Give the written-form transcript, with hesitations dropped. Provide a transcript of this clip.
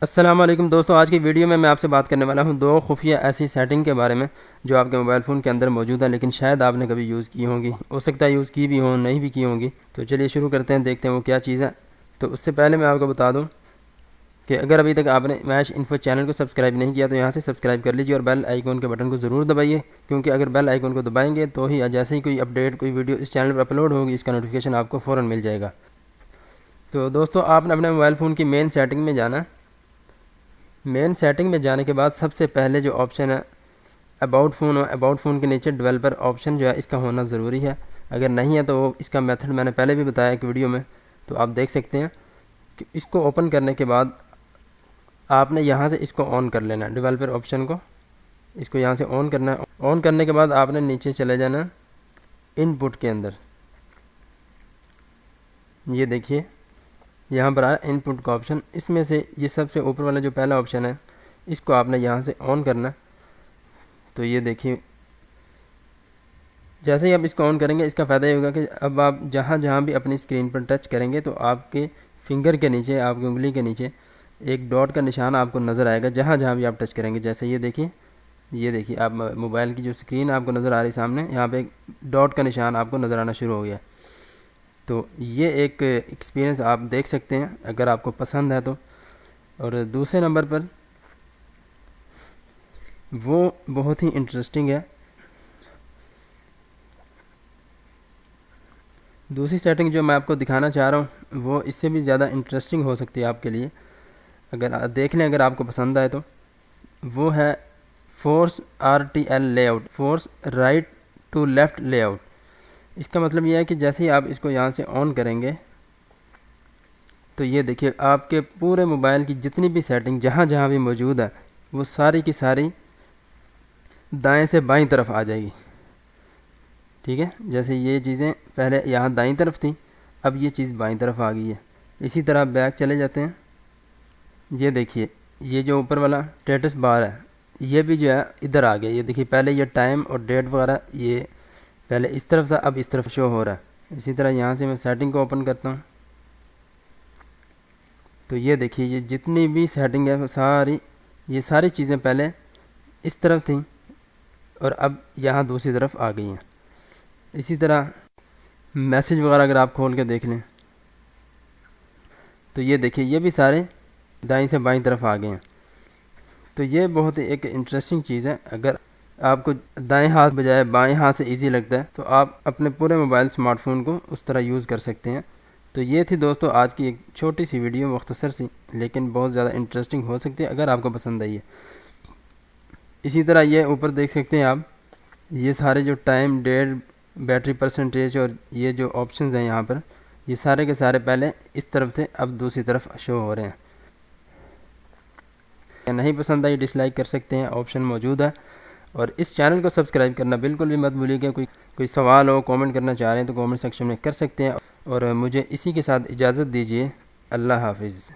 السلام علیکم دوستوں، آج کی ویڈیو میں آپ سے بات کرنے والا ہوں دو خفیہ ایسی سیٹنگ کے بارے میں جو آپ کے موبائل فون کے اندر موجود ہے، لیکن شاید آپ نے کبھی یوز کی ہوں گی، ہو سکتا ہے یوز کی بھی ہوں، نہیں بھی کی ہوں گی۔ تو چلیے شروع کرتے ہیں، دیکھتے ہیں وہ کیا چیز ہے۔ تو اس سے پہلے میں آپ کو بتا دوں کہ اگر ابھی تک آپ نے میچ انفو چینل کو سبسکرائب نہیں کیا تو یہاں سے سبسکرائب کر لیجیے اور بیل آئیکن کے بٹن کو ضرور دبائیے، کیونکہ اگر بیل آئیکن کو دبائیں گے تو ہی جیسے ہی کوئی اپڈیٹ، کوئی ویڈیو اس چینل پر اپلوڈ ہوگی، اس کا نوٹیفیکیشن آپ کو فوراً مل جائے گا۔ تو دوستوں، آپ نے اپنے موبائل فون کی مین سیٹنگ میں جانا ہے۔ مین سیٹنگ میں جانے کے بعد سب سے پہلے جو آپشن ہے اباؤٹ فون، اباؤٹ فون کے نیچے ڈیولپر آپشن جو ہے اس کا ہونا ضروری ہے۔ اگر نہیں ہے تو اس کا میتھڈ میں نے پہلے بھی بتایا ایک ویڈیو میں، تو آپ دیکھ سکتے ہیں کہ اس کو اوپن کرنے کے بعد آپ نے یہاں سے اس کو آن کر لینا ہے، ڈیولپر آپشن کو اس کو یہاں سے آن کرنا ہے۔ آن کرنے کے بعد آپ نے نیچے چلے جانا ان پٹ کے اندر، یہ دیکھیے یہاں پر آیا ان پٹ کا آپشن، اس میں سے یہ سب سے اوپر والا جو پہلا آپشن ہے اس کو آپ نے یہاں سے آن کرنا ہے۔ تو یہ دیکھیے جیسے ہی آپ اس کو آن کریں گے، اس کا فائدہ یہ ہوگا کہ اب آپ جہاں جہاں بھی اپنی اسکرین پر ٹچ کریں گے تو آپ کے فنگر کے نیچے، آپ کی انگلی کے نیچے ایک ڈاٹ کا نشان آپ کو نظر آئے گا جہاں جہاں بھی آپ ٹچ کریں گے۔ جیسے یہ دیکھیے آپ موبائل کی جو اسکرین آپ کو نظر آ رہی سامنے، یہاں پہ ایک ڈاٹ کا نشان آپ کو نظر آنا شروع ہو گیا۔ تو یہ ایک ایکسپیرینس آپ دیکھ سکتے ہیں اگر آپ کو پسند ہے تو۔ اور دوسرے نمبر پر وہ بہت ہی انٹرسٹنگ ہے، دوسری سیٹنگ جو میں آپ کو دکھانا چاہ رہا ہوں وہ اس سے بھی زیادہ انٹرسٹنگ ہو سکتی ہے آپ کے لیے، اگر دیکھ لیں، اگر آپ کو پسند آئے تو۔ وہ ہے force RTL layout, force right to left layout. اس کا مطلب یہ ہے کہ جیسے ہی آپ اس کو یہاں سے آن کریں گے تو یہ دیکھیے آپ کے پورے موبائل کی جتنی بھی سیٹنگ جہاں جہاں بھی موجود ہے وہ ساری کی ساری دائیں سے بائیں طرف آ جائے گی، ٹھیک ہے؟ جیسے یہ چیزیں پہلے یہاں دائیں طرف تھیں، اب یہ چیز بائیں طرف آ گئی ہے۔ اسی طرح بیک چلے جاتے ہیں، یہ دیکھیے یہ جو اوپر والا اسٹیٹس بار ہے یہ بھی جو ہے ادھر آ گیا۔ یہ دیکھیے پہلے یہ ٹائم اور ڈیٹ وغیرہ یہ پہلے اس طرف تھا، اب اس طرف شو ہو رہا ہے۔ اسی طرح یہاں سے میں سیٹنگ کو اوپن کرتا ہوں تو یہ دیکھیے یہ جتنی بھی سیٹنگ ہے وہ یہ ساری چیزیں پہلے اس طرف تھیں اور اب یہاں دوسری طرف آ گئی ہیں۔ اسی طرح میسیج وغیرہ اگر آپ کھول کے دیکھ لیں تو یہ دیکھیے یہ بھی سارے دائیں سے بائیں طرف آ گئے ہیں۔ تو یہ بہت ایک انٹرسٹنگ چیز ہے، اگر آپ کو دائیں ہاتھ بجائے بائیں ہاتھ سے ایزی لگتا ہے تو آپ اپنے پورے موبائل اسمارٹ فون کو اس طرح یوز کر سکتے ہیں۔ تو یہ تھی دوستو آج کی ایک چھوٹی سی ویڈیو، مختصر سی، لیکن بہت زیادہ انٹرسٹنگ ہو سکتی ہے اگر آپ کو پسند آئی ہے۔ اسی طرح یہ اوپر دیکھ سکتے ہیں آپ، یہ سارے جو ٹائم، ڈیٹ، بیٹری پرسنٹیج اور یہ جو آپشنز ہیں یہاں پر، یہ سارے کے سارے پہلے اس طرف تھے، اب دوسری طرف شو ہو رہے ہیں۔ نہیں پسند آئی ڈس لائک کر سکتے ہیں، آپشن موجود ہے۔ اور اس چینل کو سبسکرائب کرنا بالکل بھی مت بھولیے گا۔ کوئی سوال ہو، کامنٹ کرنا چاہ رہے ہیں تو کامنٹ سیکشن میں کر سکتے ہیں، اور مجھے اسی کے ساتھ اجازت دیجیے۔ اللہ حافظ۔